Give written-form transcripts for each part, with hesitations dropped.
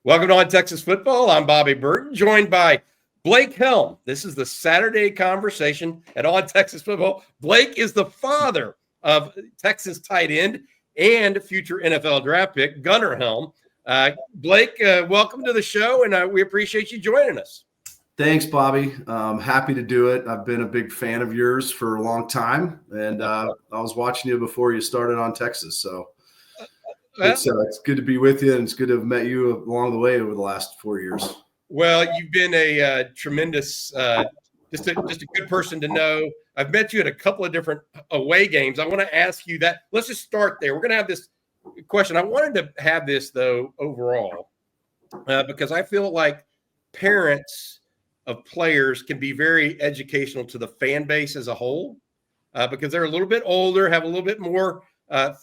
Welcome to On Texas Football. I'm Bobby Burton, joined by Blake Helm. This is the Saturday conversation at On Texas Football. Blake is the father of Texas tight end and future NFL draft pick, Gunnar Helm. Blake, welcome to the show, and we appreciate you joining us. Thanks, Bobby. Happy to do it. I've been a big fan of yours for a long time, and I was watching you before you started on Texas, so it's good to be with you, and it's good to have met you along the way over the last 4 years. Well, you've been a tremendous, just a good person to know. I've met you at a couple of different away games. I want to ask you that. Let's just start there. We're going to have this question. I wanted to have this, though, overall, because I feel like parents of players can be very educational to the fan base as a whole, because they're a little bit older, have a little bit more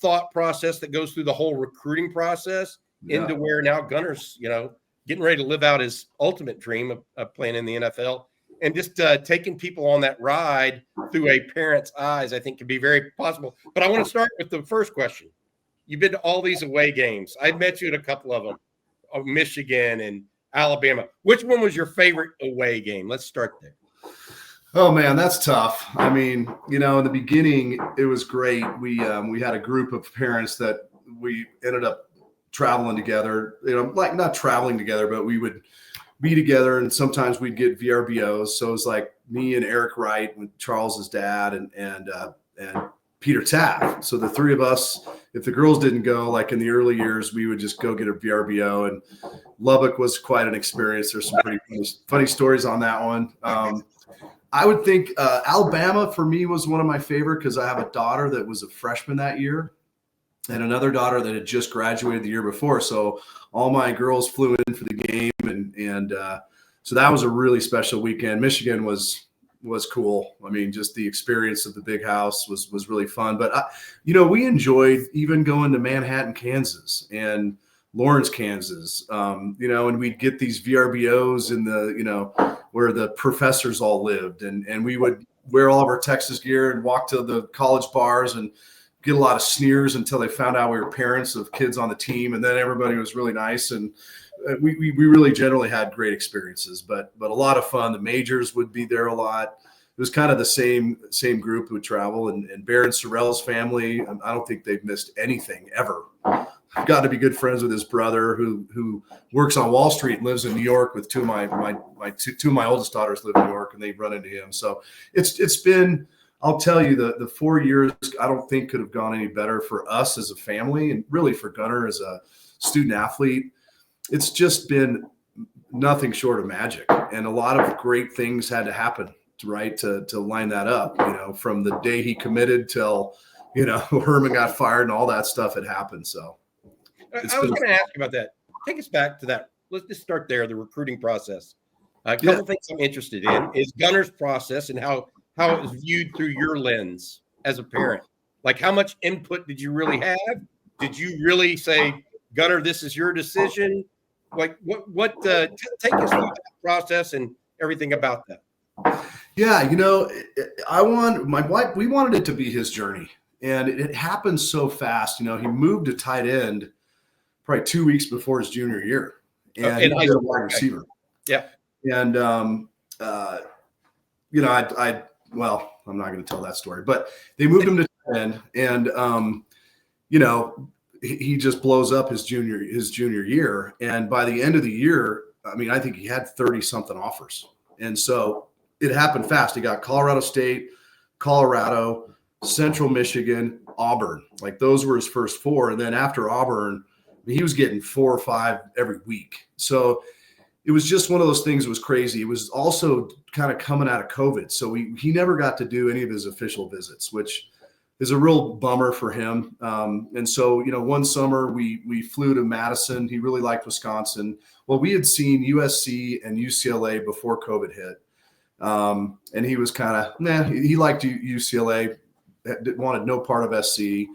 thought process that goes through the whole recruiting process into where now Gunnar's, getting ready to live out his ultimate dream of playing in the NFL, and just taking people on that ride through a parent's eyes, I think can be very possible. But I want to start with the first question. You've been to all these away games. I met you at a couple of them, of Michigan and Alabama. Which one was your favorite away game? Let's start there. Oh man, that's tough. I mean, in the beginning, it was great. We had a group of parents that we ended up traveling together. Like not traveling together, but we would be together, and sometimes we'd get VRBOs. So it was like me and Eric Wright with Charles's dad and Peter Taft. So the three of us, if the girls didn't go, like in the early years, we would just go get a VRBO. And Lubbock was quite an experience. There's some pretty funny stories on that one. I would think Alabama for me was one of my favorite because I have a daughter that was a freshman that year and another daughter that had just graduated the year before. So all my girls flew in for the game, and so that was a really special weekend. Michigan was cool. I mean, just the experience of the big house was really fun. But we enjoyed even going to Manhattan, Kansas, and Lawrence, Kansas. And we'd get these VRBOs in the where the professors all lived, and we would wear all of our Texas gear and walk to the college bars and get a lot of sneers until they found out we were parents of kids on the team, and then everybody was really nice, and we really generally had great experiences, but a lot of fun. The majors would be there a lot. It was kind of the same group who would travel, and Baron Sorrell's family. I don't think they've missed anything ever. I've got to be good friends with his brother who works on Wall Street and lives in New York with two of my oldest daughters live in New York, and they run into him. So it's been, I'll tell you, the 4 years I don't think could have gone any better for us as a family, and really for Gunnar as a student athlete. It's just been nothing short of magic, and a lot of great things had to happen to line that up, from the day he committed till, Herman got fired and all that stuff had happened. So I was going to ask you about that. Take us back to that. Let's just start there, the recruiting process. A couple of things I'm interested in is Gunnar's process and how it was viewed through your lens as a parent. Like, how much input did you really have? Did you really say, Gunnar, this is your decision? Like, what take us through that process and everything about that. Yeah, my wife, we wanted it to be his journey, and it happened so fast. He moved to tight end probably 2 weeks before his junior year, and he was a wide receiver. Yeah. And, well, I'm not going to tell that story, but they moved him to tight end, and, he just blows up his junior year. And by the end of the year, I think he had 30 something offers. And so it happened fast. He got Colorado State, Colorado, Central Michigan, Auburn. Like, those were his first four. And then after Auburn, he was getting 4 or 5 every week. So it was just one of those things that was crazy. It was also kind of coming out of COVID. So he never got to do any of his official visits, which is a real bummer for him. And so, one summer we flew to Madison. He really liked Wisconsin. Well, we had seen USC and UCLA before COVID hit. And he was kind of, he liked UCLA, wanted no part of SC.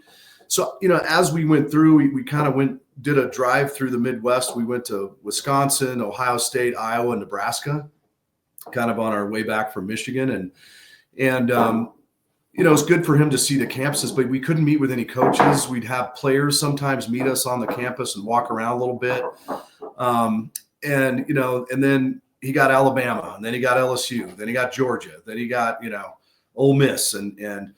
So, as we went through, we kind of did a drive through the Midwest. We went to Wisconsin, Ohio State, Iowa, and Nebraska, kind of on our way back from Michigan. And it's good for him to see the campuses, but we couldn't meet with any coaches. We'd have players sometimes meet us on the campus and walk around a little bit. And then he got Alabama, and then he got LSU, then he got Georgia, then he got, Ole Miss. And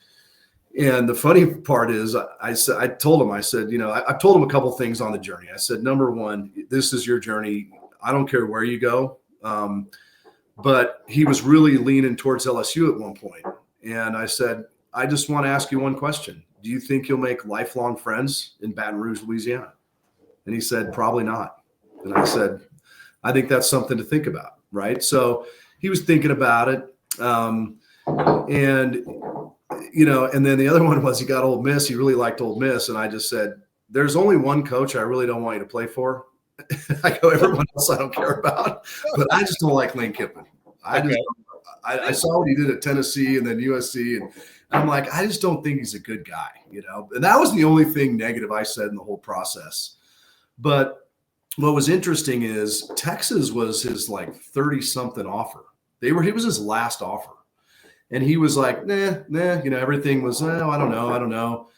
the funny part is I told him, I said, I've told him a couple things on the journey. I said, number one, this is your journey. I don't care where you go. But he was really leaning towards LSU at one point. And I said, I just want to ask you one question. Do you think you'll make lifelong friends in Baton Rouge, Louisiana? And he said, probably not. And I said, I think that's something to think about, right? So he was thinking about it. And then the other one was he got Ole Miss. He really liked Ole Miss. And I just said, there's only one coach I really don't want you to play for. I go, everyone else I don't care about. But I just don't like Lane Kiffin. I saw what he did at Tennessee and then USC, and I'm like, I just don't think he's a good guy, And that was the only thing negative I said in the whole process. But what was interesting is Texas was his 30-something offer. It was his last offer. And he was like, nah, everything was, I don't know.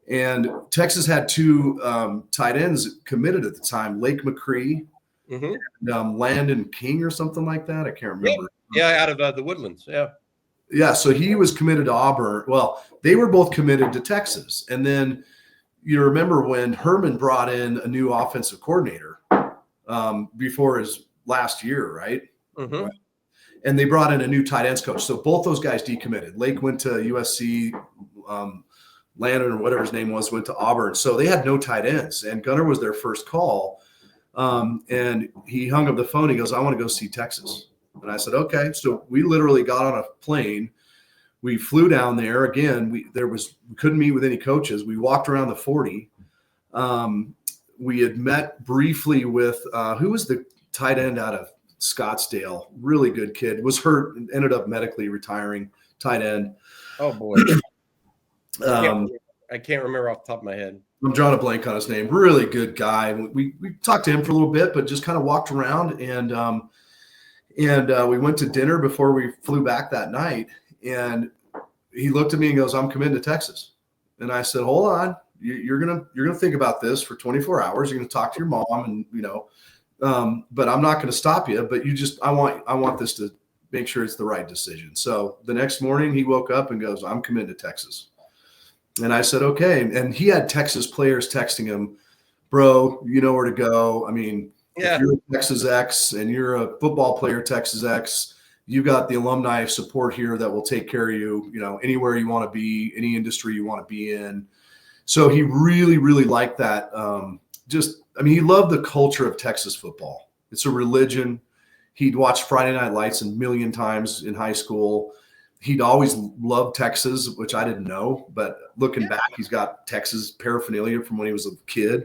And Texas had two tight ends committed at the time, Lake McCree and Landon King or something like that. I can't remember. Yeah, out of the Woodlands. Yeah. Yeah, so he was committed to Auburn. Well, they were both committed to Texas. And then you remember when Herman brought in a new offensive coordinator before his last year, right? Mm-hmm. And they brought in a new tight ends coach. So both those guys decommitted. Lake went to USC, Landon or whatever his name was, went to Auburn. So they had no tight ends. And Gunnar was their first call. And he hung up the phone. He goes, I want to go see Texas. And I said, okay. So we literally got on a plane. We flew down there. Again, we couldn't meet with any coaches. We walked around the 40. We had met briefly with who was the tight end out of Scottsdale, really good kid, was hurt and ended up medically retiring, tight end. Oh boy. I can't remember off the top of my head. I'm drawing a blank on his name. Really good guy. We talked to him for a little bit, but just kind of walked around and we went to dinner before we flew back that night. And he looked at me and goes, I'm committed to Texas. And I said, hold on, you're gonna think about this for 24 hours. You're gonna talk to your mom, and but I'm not gonna stop you. But I want this to make sure it's the right decision. So the next morning he woke up and goes, I'm committed to Texas. And I said, okay. And he had Texas players texting him, bro, you know where to go. I mean, if you're a Texas X and you're a football player, Texas X, you got the alumni support here that will take care of you, anywhere you want to be, any industry you want to be in. So he really, really liked that. He loved the culture of Texas football. It's a religion. He'd watched Friday Night Lights a million times in high school. He'd always loved Texas, which I didn't know, but looking back, he's got Texas paraphernalia from when he was a kid.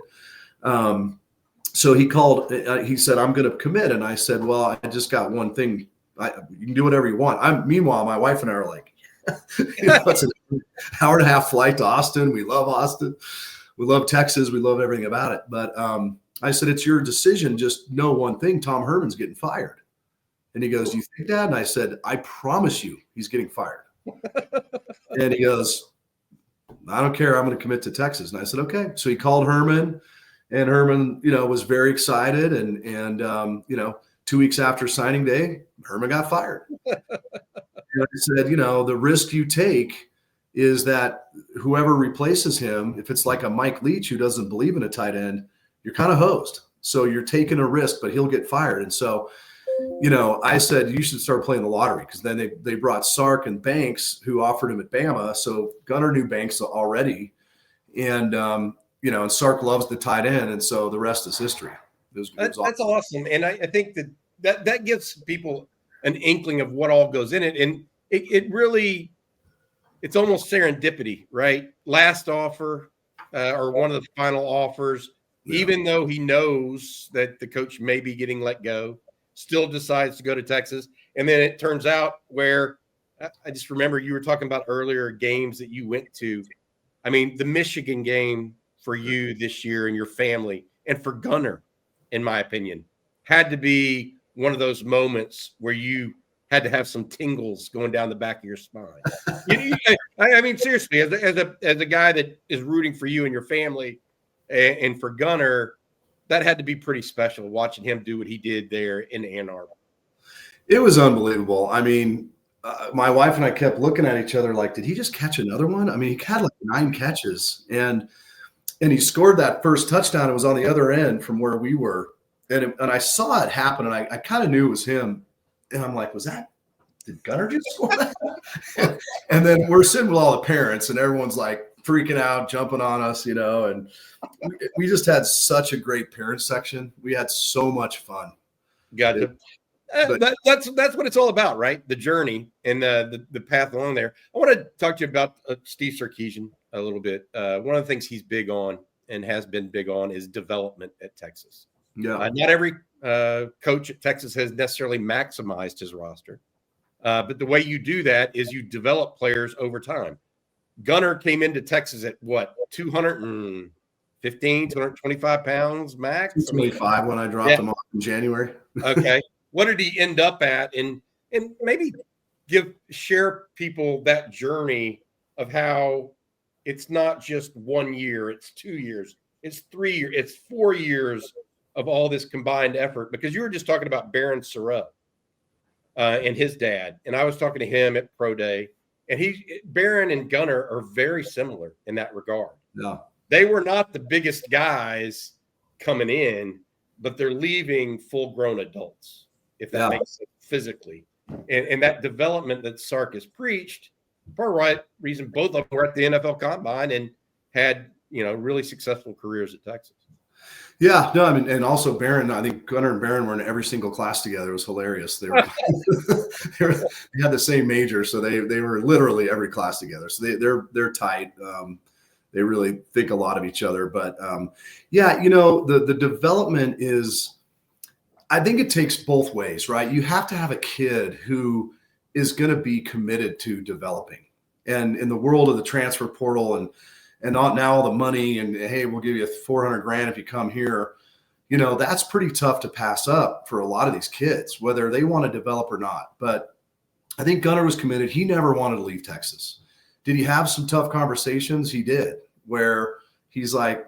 So he called, he said, I'm going to commit. And I said, well, I just got one thing. You can do whatever you want. Meanwhile, my wife and I are like, it's an hour and a half flight to Austin. We love Austin. We love Texas. We love everything about it. But I said, it's your decision. Just know one thing. Tom Herman's getting fired. And he goes, do you think, Dad? And I said, I promise you he's getting fired. And he goes, I don't care. I'm going to commit to Texas. And I said, okay. So he called Herman, and Herman, was very excited. And 2 weeks after signing day, Herman got fired. And I said, the risk you take is that whoever replaces him, if it's like a Mike Leach who doesn't believe in a tight end, you're kind of hosed. So you're taking a risk, but he'll get fired. And so, I said, you should start playing the lottery, because then they brought Sark and Banks, who offered him at Bama. So Gunnar knew Banks already. And, and Sark loves the tight end. And so the rest is history. That's awesome. And I think that gives people an inkling of what all goes in it. And it really, it's almost serendipity, right? Last offer or one of the final offers, even though he knows that the coach may be getting let go, still decides to go to Texas. And then it turns out where I just remember you were talking about earlier games that you went to. I mean, the Michigan game for you this year and your family, and for Gunnar, in my opinion, had to be one of those moments where you had to have some tingles going down the back of your spine. I mean, seriously, as a guy that is rooting for you and your family, and for Gunnar, that had to be pretty special watching him do what he did there in Ann Arbor. It was unbelievable. I mean, my wife and I kept looking at each other like, did he just catch another one? I mean, he had like 9 catches, and he scored that first touchdown. It was on the other end from where we were, and I saw it happen, and I kind of knew it was him. And I'm like, did Gunnar just score that? And then we're sitting with all the parents, and everyone's like freaking out, jumping on us, and we just had such a great parent section. We had so much fun. Gotcha. That's what it's all about, right? The journey and the path along there. I want to talk to you about Steve Sarkisian a little bit. One of the things he's big on and has been big on is development at Texas. Yeah. Not every coach at Texas has necessarily maximized his roster. But the way you do that is you develop players over time. Gunnar came into Texas at what, 215, 225 pounds max? 225 when I dropped him off in January. Okay. What did he end up at? And maybe share people that journey of how it's not just 1 year, it's 2 years, it's 3 years, it's 4 years of all this combined effort. Because you were just talking about Baron Sorrell and his dad, and I was talking to him at Pro Day, and Baron and Gunnar are very similar in that regard. Yeah. They were not the biggest guys coming in, but they're leaving full-grown adults, if that makes sense, physically. And that development that Sark has preached, for right reason, both of them were at the NFL Combine and had, really successful careers at Texas. Yeah, no, I mean, and also Baron, I think Gunnar and Baron were in every single class together. It was hilarious. They had the same major, so they were literally every class together. So they're tight. They really think a lot of each other. But the development is, I think it takes both ways, right? You have to have a kid who is going to be committed to developing. And in the world of the transfer portal and not now all the money and, hey, we'll give you $400,000 if you come here, that's pretty tough to pass up for a lot of these kids, whether they want to develop or not. But I think Gunnar was committed. He never wanted to leave Texas. Did he have some tough conversations? He did, where he's like,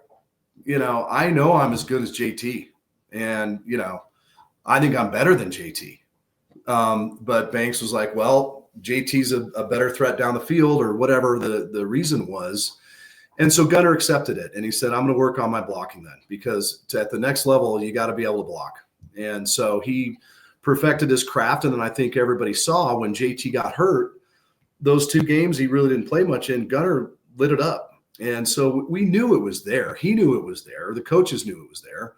I know I'm as good as JT, and, I think I'm better than JT. But Banks was like, well, JT's a better threat down the field, or whatever the reason was. And so Gunnar accepted it. And he said, I'm going to work on my blocking then, because at the next level, you got to be able to block. And so he perfected his craft. And then I think everybody saw when JT got hurt, those 2 games he really didn't play much in, Gunnar lit it up. And so we knew it was there. He knew it was there. The coaches knew it was there.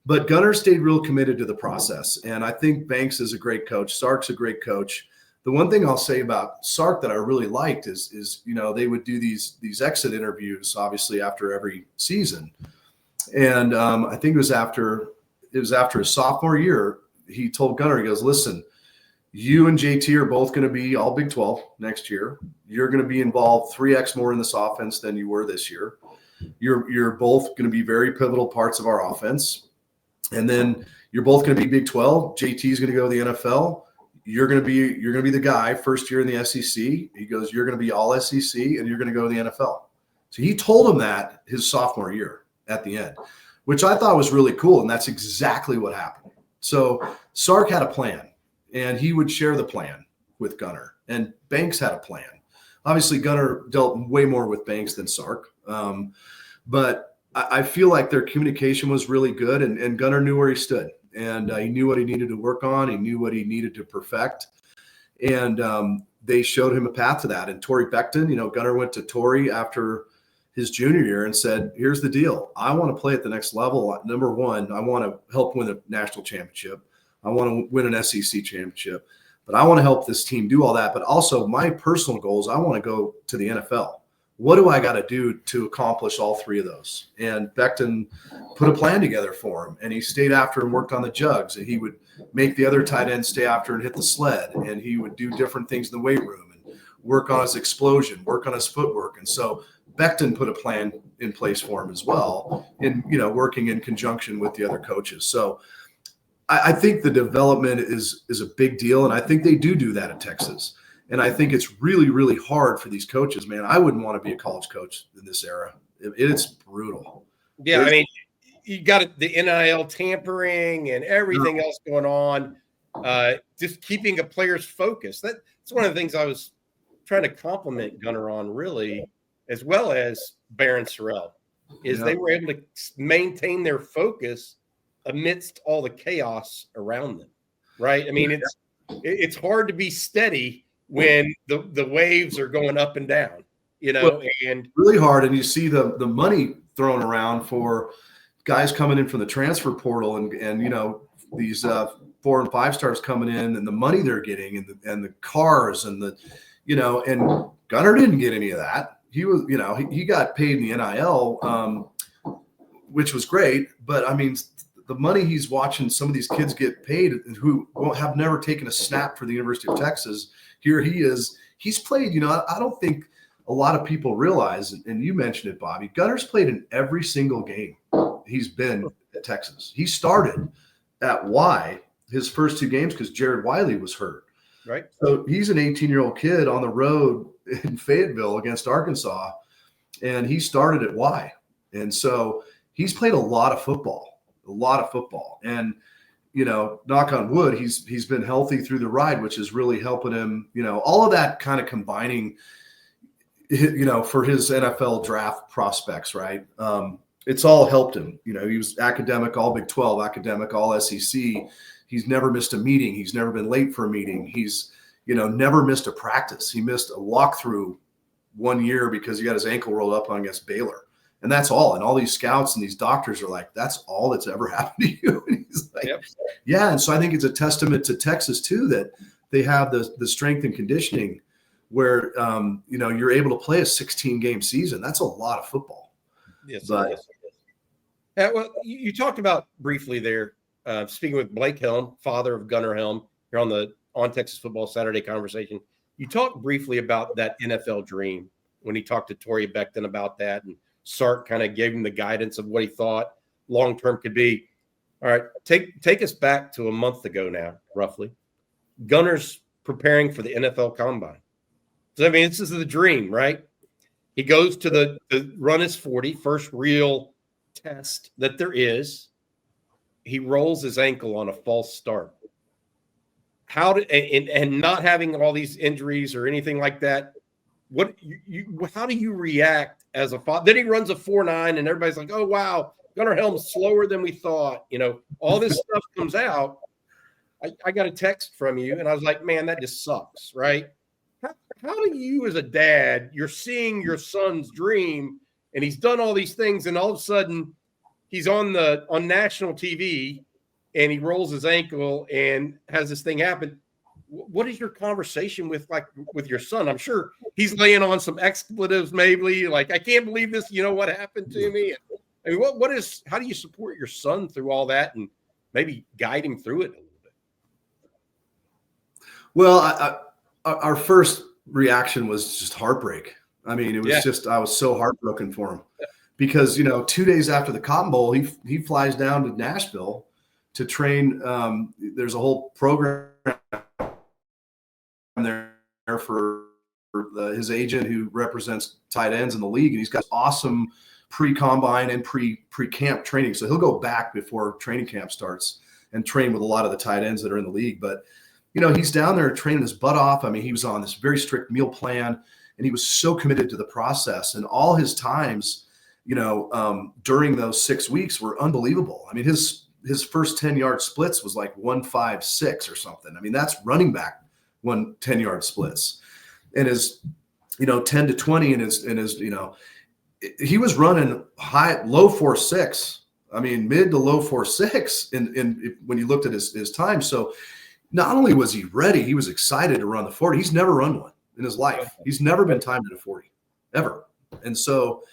But Gunnar stayed real committed to the process. And I think Banks is a great coach. Sark's a great coach. The one thing I'll say about Sark that I really liked is they would do these exit interviews, obviously, after every season. And I think it was after his sophomore year, he told Gunnar, he goes, listen, you and JT are both going to be all Big 12 next year. You're going to be involved 3x more in this offense than you were this year. You're both going to be very pivotal parts of our offense. And then you're both going to be Big 12. JT is going to go to the NFL. You're going to be the guy first year in the SEC. He goes, you're going to be all SEC, and you're going to go to the NFL. So he told him that his sophomore year at the end, which I thought was really cool. And that's exactly what happened. So Sark had a plan, and he would share the plan with Gunnar, and Banks had a plan. Obviously, Gunnar dealt way more with Banks than Sark. But I feel like their communication was really good, and Gunnar knew where he stood. And he knew what he needed to work on. He knew what he needed to perfect. And they showed him a path to that. And Torrey Becton, Gunnar went to Torrey after his junior year and said, here's the deal. I want to play at the next level. Number one, I want to help win a national championship. I want to win an SEC championship. But I want to help this team do all that. But also my personal goals, I want to go to the NFL. What do I got to do to accomplish all 3 of those? And Becton put a plan together for him, and he stayed after and worked on the jugs, and he would make the other tight end stay after and hit the sled, and he would do different things in the weight room and work on his explosion, work on his footwork. And so Becton put a plan in place for him as well, in working in conjunction with the other coaches. So I think the development is a big deal, and I think they do that in Texas. And I think it's really, really hard for these coaches, man. I wouldn't want to be a college coach in this era. It's brutal. Yeah, I mean, you got the NIL tampering and everything else going on. Just keeping a player's focus. That's one of the things I was trying to compliment Gunnar on, really, as well as Baron Sorrell, is they were able to maintain their focus amidst all the chaos around them, right? I mean, it's hard to be steady when the waves are going up and down, and really hard. And you see the money thrown around for guys coming in from the transfer portal and these 4 and 5 stars coming in, and the money they're getting and the cars and and Gunnar didn't get any of that. He was, he got paid in the NIL, which was great. But I mean, the money he's watching some of these kids get paid who have never taken a snap for the University of Texas. Here he is. He's played, I don't think a lot of people realize, and you mentioned it, Bobby, Gunnar's played in every single game he's been at Texas. He started at Y his first 2 games because Jared Wiley was hurt. Right. So he's an 18-year-old kid on the road in Fayetteville against Arkansas, and he started at Y. And so he's played a lot of football. And, knock on wood, he's been healthy through the ride, which is really helping him, all of that kind of combining, for his NFL draft prospects, right? It's all helped him. He was academic, all Big 12, academic, all SEC. He's never missed a meeting. He's never been late for a meeting. He's, never missed a practice. He missed a walkthrough 1 year because he got his ankle rolled up on against Baylor. And that's all. And all these scouts and these doctors are like, that's all that's ever happened to you. And he's like, yep. Yeah. And so I think it's a testament to Texas too, that they have the strength and conditioning where, you're able to play a 16-game season. That's a lot of football. Yes. But, yes. Yeah, well, you talked about briefly there, speaking with Blake Helm, father of Gunnar Helm, here on the On Texas Football Saturday conversation. You talked briefly about that NFL dream when he talked to Torrey Beckton about that, and Sark kind of gave him the guidance of what he thought long-term could be. All right, take us back to a month ago now, roughly. Gunnar's preparing for the NFL Combine. So, I mean, this is the dream, right? He goes to the run his 40, first real test that there is. He rolls his ankle on a false start. And not having all these injuries or anything like that, how do you react as a father? Then he runs a 4.9 and everybody's like, oh, wow, Gunnar Helm's slower than we thought. All this stuff comes out. I got a text from you, and I was like, man, that just sucks, right? How do you as a dad, you're seeing your son's dream, and he's done all these things, and all of a sudden he's on national TV, and he rolls his ankle and has this thing happen. What is your conversation with your son? I'm sure he's laying on some expletives, maybe like, I can't believe this. What happened to me? I mean, how do you support your son through all that and maybe guide him through it a little bit? Well, our first reaction was just heartbreak. I mean, it was just, I was so heartbroken for him because, 2 days after the Cotton Bowl, he flies down to Nashville to train. There's a whole program there for his agent who represents tight ends in the league. And he's got awesome pre-combine and pre-camp training. So he'll go back before training camp starts and train with a lot of the tight ends that are in the league. But, he's down there training his butt off. I mean, he was on this very strict meal plan and he was so committed to the process, and all his times, during those 6 weeks were unbelievable. I mean, his first 10-yard splits was like 1.56 or something. I mean, that's running back 10-yard splits. And his, 10 to 20 and his, he was running low 4.6. I mean, mid to low 4.6 when you looked at his time. So not only was he ready, he was excited to run the 40. He's never run one in his life. He's never been timed at a 40 ever. And so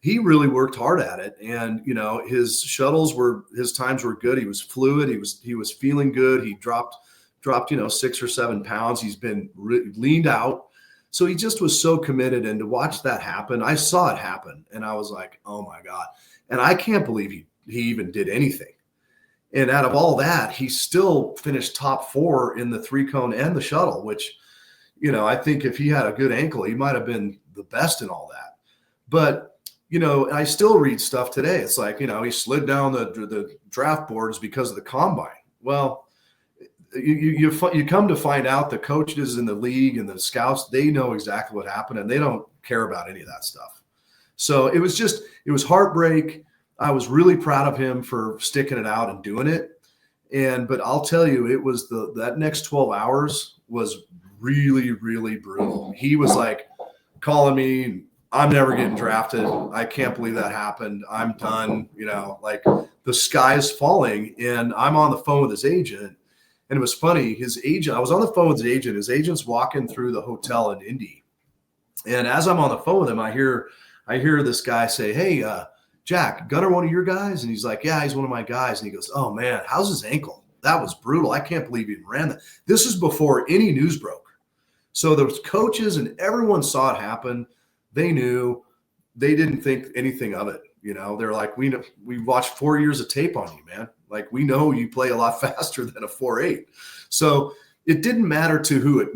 he really worked hard at it. And, his his times were good. He was fluid. He was feeling good. He dropped, 6 or 7 pounds. He's been leaned out. So he just was so committed. And to watch that happen, I saw it happen. And I was like, oh my God. And I can't believe he even did anything. And out of all that, he still finished top 4 in the 3-cone and the shuttle, which, I think if he had a good ankle, he might have been the best in all that. But, I still read stuff today. It's like, he slid down the draft boards because of the combine. Well, you come to find out the coaches in the league and the scouts, they know exactly what happened, and they don't care about any of that stuff. So it was heartbreak. I was really proud of him for sticking it out and doing it. But I'll tell you, it was that next 12 hours was really, really brutal. He was like calling me, I'm never getting drafted. I can't believe that happened. I'm done. Like the sky is falling, and I'm on the phone with his agent. And it was funny. I was on the phone with his agent. His agent's walking through the hotel in Indy. And as I'm on the phone with him, I hear this guy say, "Hey, Jack, Gunnar, one of your guys?" And he's like, "Yeah, he's one of my guys." And he goes, "Oh man, how's his ankle? That was brutal. I can't believe he ran that." This was before any news broke. So there was coaches and everyone saw it happen. They knew. They didn't think anything of it. They're like, we watched 4 years of tape on you, man. Like, we know you play a lot faster than a 4.8. So it didn't matter to who it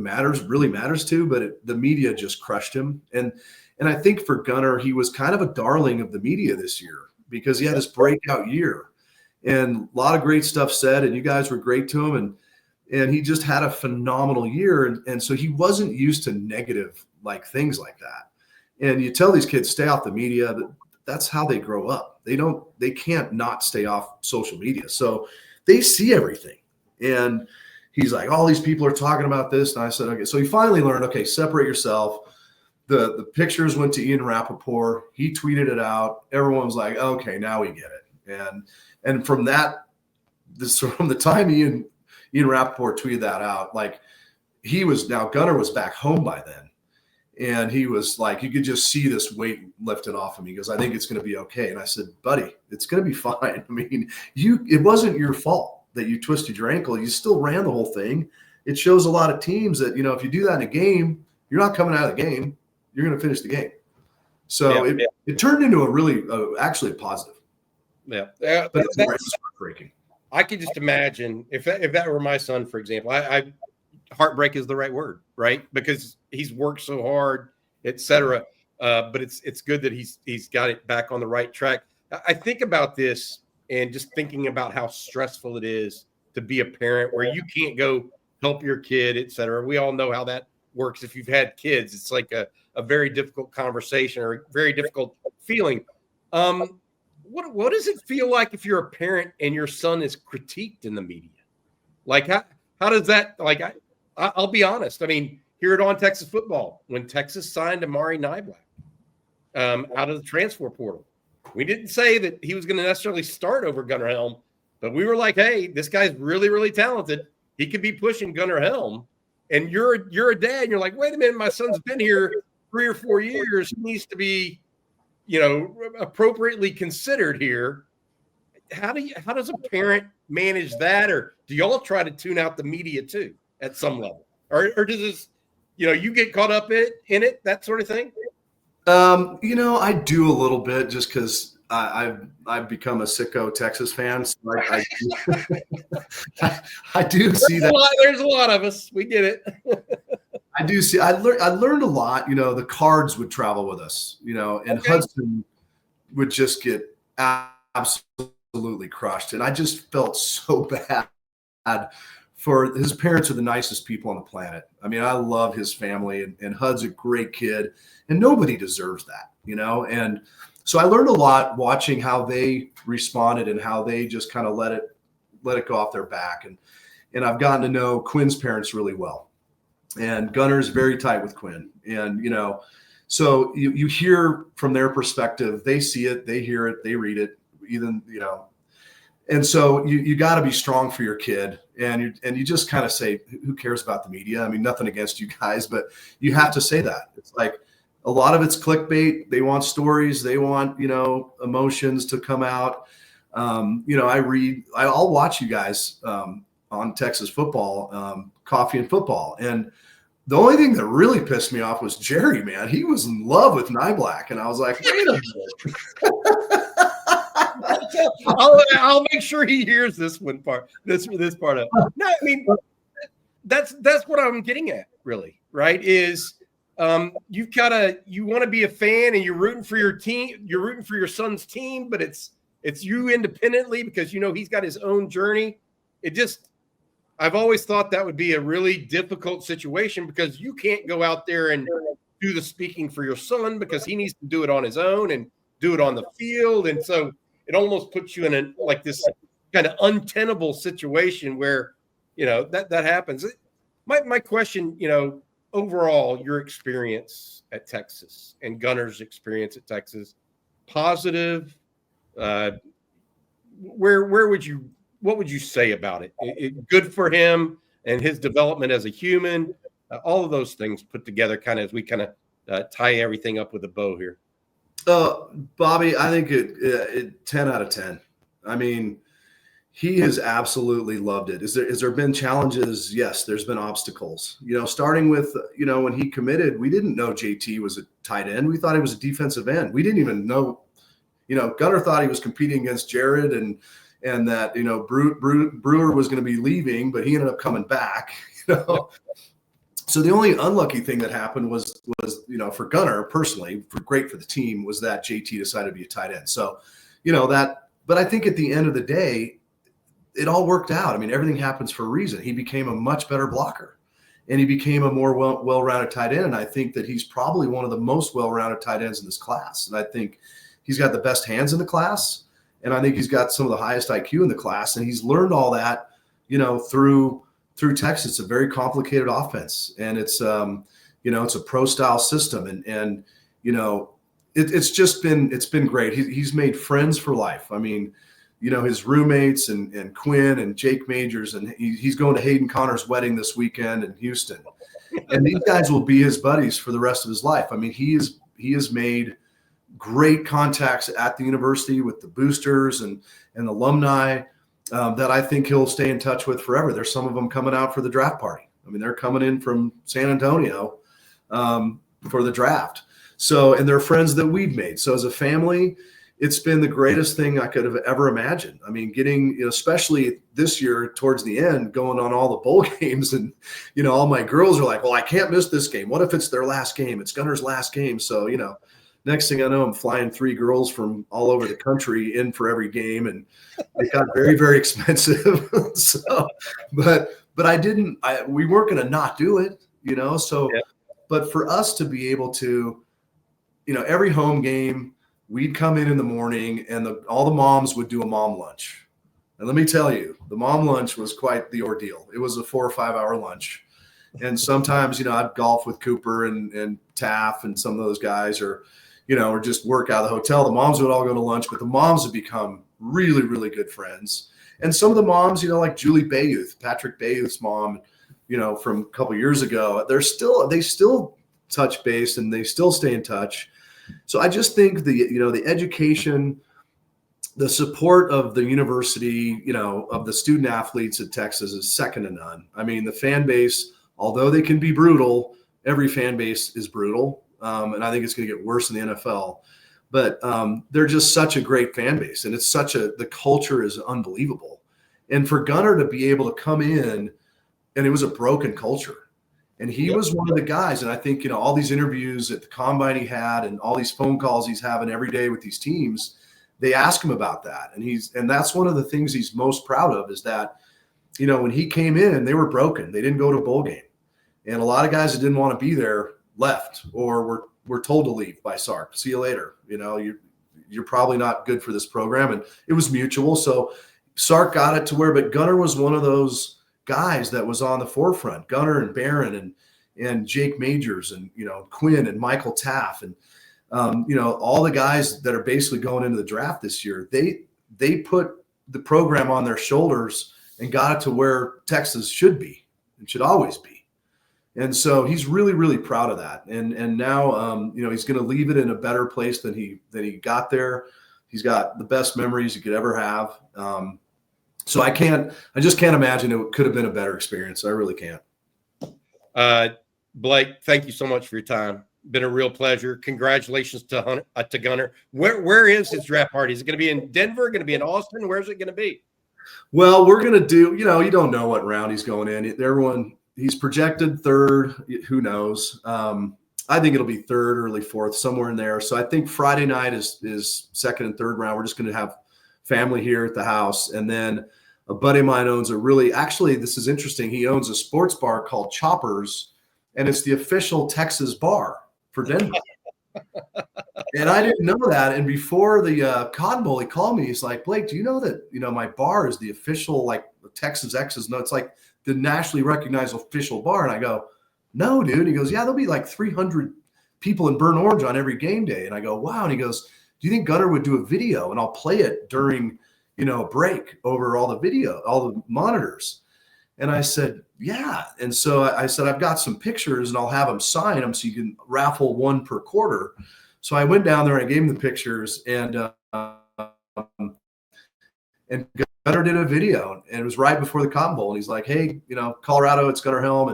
really matters to, but the media just crushed him. And I think for Gunnar, he was kind of a darling of the media this year because he had this breakout year and a lot of great stuff said, and you guys were great to him. And he just had a phenomenal year. And so he wasn't used to negative things like that. And you tell these kids, stay off the media. That's how they grow up. They can't not stay off social media. So they see everything. And he's like, all these people are talking about this. And I said, okay. So he finally learned, okay, separate yourself. The pictures went to Ian Rappaport. He tweeted it out. Everyone was like, okay, now we get it. And from the time Ian Rappaport tweeted that out, Gunnar was back home by then. And he was like, you could just see this weight lifted off him. He goes, I think it's going to be okay. And I said, buddy, it's going to be fine. I mean, it wasn't your fault that you twisted your ankle. You still ran the whole thing. It shows a lot of teams that, if you do that in a game, you're not coming out of the game. You're going to finish the game. So it turned into a really, actually a positive. Yeah. But it's heartbreaking. I could just imagine if that were my son, for example, heartbreak is the right word, right? Because he's worked so hard, et cetera. But it's good that he's got it back on the right track. I think about this and just thinking about how stressful it is to be a parent where you can't go help your kid, et cetera. We all know how that works. If you've had kids, it's like a very difficult conversation or a very difficult feeling. What does it feel like if you're a parent and your son is critiqued in the media? Like how does that, I'll be honest. I mean, here at On Texas Football, when Texas signed Amari Niblack out of the transfer portal, we didn't say that he was going to necessarily start over Gunnar Helm, but we were like, hey, this guy's really, really talented. He could be pushing Gunnar Helm. And you're a dad, and you're like, wait a minute, my son's been here 3 or 4 years. He needs to be, appropriately considered here. How does a parent manage that? Or do y'all try to tune out the media too at some level? Or does this, you get caught up in it, that sort of thing? I do a little bit just because I've become a sicko Texas fan. So I do see that. There's a lot of us. We get it. I do see. I learned a lot. The Cards would travel with us. And okay. Hudson would just get absolutely crushed, and I just felt so bad for his parents. Are the nicest people on the planet. I mean, I love his family, and Hud's a great kid, and nobody deserves that. And so I learned a lot watching how they responded and how they just kind of let it go off their back. And I've gotten to know Quinn's parents really well. And Gunnar's very tight with Quinn. And, so you hear from their perspective, they see it, they hear it, they read it, even, and so you got to be strong for your kid. And you just kind of say, who cares about the media? I mean, nothing against you guys, but you have to say that. It's like, a lot of it's clickbait. They want stories. They want, emotions to come out. I'll watch you guys on Texas Football, Coffee and Football. And the only thing that really pissed me off was Jerry, man. He was in love with Niblack. And I was like, wait a minute. I'll make sure he hears this one part. This part of it. No, I mean that's what I'm getting at, really. Right? Is you want to be a fan and you're rooting for your team. You're rooting for your son's team, but it's you independently because he's got his own journey. I've always thought that would be a really difficult situation because you can't go out there and do the speaking for your son because he needs to do it on his own and do it on the field. And so it almost puts you in this kind of untenable situation where, that happens. My question, overall, your experience at Texas and Gunnar's experience at Texas, positive, what would you say about it? Good for him and his development as a human, all of those things put together kind of as we kind of tie everything up with a bow here. Bobby, I think it 10 out of 10. I mean, he has absolutely loved it. Has there been challenges? Yes, there's been obstacles. Starting with, when he committed, we didn't know JT was a tight end. We thought he was a defensive end. We didn't even know, Gunnar thought he was competing against Jared and that, Brewer was going to be leaving, but he ended up coming back, So the only unlucky thing that happened was for Gunnar personally, great for the team, was that JT decided to be a tight end. So, but I think at the end of the day, it all worked out. I mean, everything happens for a reason. He became a much better blocker and he became a more well-rounded tight end. And I think that he's probably one of the most well-rounded tight ends in this class. And I think he's got the best hands in the class. And I think he's got some of the highest IQ in the class. And he's learned all that, through Texas. It's a very complicated offense. And it's, it's a pro style system. And it's been great. He's made friends for life. I mean, his roommates and Quinn and Jake Majors, and he's going to Hayden Connor's wedding this weekend in Houston. And these guys will be his buddies for the rest of his life. I mean, he has made great contacts at the university with the boosters and alumni that I think he'll stay in touch with forever. There's some of them coming out for the draft party. I mean, they're coming in from San Antonio for the draft. So, and they're friends that we've made. So as a family, it's been the greatest thing I could have ever imagined. I mean, getting, especially this year towards the end, going on all the bowl games and, all my girls are like, well, I can't miss this game. What if it's their last game? It's Gunnar's last game. So, next thing I know, I'm flying 3 girls from all over the country in for every game, and it got very, very expensive. So, but we weren't going to not do it, So, yeah. But for us to be able to, every home game, we'd come in the morning, and all the moms would do a mom lunch. And let me tell you, the mom lunch was quite the ordeal. It was a 4 or 5 hour lunch. And sometimes, I'd golf with Cooper and Taff and some of those guys, or just work out of the hotel. The moms would all go to lunch, but the moms would become really, really good friends. And some of the moms, like Julie Bayouth, Patrick Bayouth's mom, from a couple of years ago, they still touch base and they still stay in touch. So I just think the education, the support of the university, of the student athletes at Texas is second to none. I mean, the fan base, although they can be brutal, every fan base is brutal. And I think it's going to get worse in the NFL, but they're just such a great fan base, and it's the culture is unbelievable. And for Gunnar to be able to come in, and it was a broken culture, and he was one of the guys. And I think, all these interviews at the combine he had, and all these phone calls he's having every day with these teams, they ask him about that. And that's one of the things he's most proud of, is that, when he came in, they were broken. They didn't go to a bowl game. And a lot of guys that didn't want to be there left, or were told to leave by Sark. See you later. You're probably not good for this program. And it was mutual. So Sark got it to where, but Gunnar was one of those guys that was on the forefront. Gunnar and Barron and Jake Majors and, Quinn and Michael Taff and, all the guys that are basically going into the draft this year, they put the program on their shoulders and got it to where Texas should be and should always be. And so he's really, really proud of that. And now, he's going to leave it in a better place than he got there. He's got the best memories he could ever have. So I just can't imagine it could have been a better experience. I really can't. Blake, thank you so much for your time. Been a real pleasure. Congratulations to Gunnar. Where is his draft party? Is it going to be in Denver? Going to be in Austin? Where's it going to be? Well, we're going to do, you don't know what round he's going in. He's projected third. Who knows? I think it'll be third, early fourth, somewhere in there. So I think Friday night is second and third round. We're just going to have family here at the house. And then a buddy of mine owns this is interesting. He owns a sports bar called Choppers, and it's the official Texas bar for Denver. And I didn't know that. And before the Cotton Bowl, he called me. He's like, Blake, do you know that, my bar is the official, like, Texas X's? No, it's like the nationally recognized official bar. And I go, no, dude. He goes, yeah, there'll be like 300 people in burnt orange on every game day. And I go, wow. And he goes, do you think Gunnar would do a video and I'll play it during, a break over all the monitors? And I said, yeah. And so I said, I've got some pictures and I'll have them sign them so you can raffle one per quarter. So I went down there and I gave him the pictures, and Gunnar did a video, and it was right before the Cotton Bowl. And he's like, hey, Colorado, it's Gunnar Helm,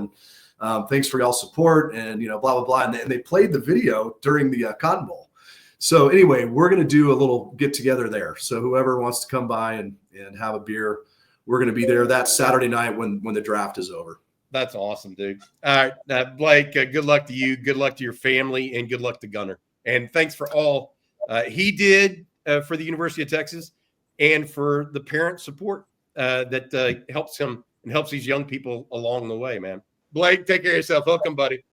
and thanks for y'all's support, and, blah, blah, blah. And they played the video during the Cotton Bowl. So anyway, we're going to do a little get together there. So whoever wants to come by and have a beer, we're going to be there that Saturday night when the draft is over. That's awesome, dude. All right, Blake, good luck to you. Good luck to your family, and good luck to Gunnar. And thanks for all he did for the University of Texas, and for the parent support that helps him and helps these young people along the way, man. Blake, take care of yourself. Welcome, buddy.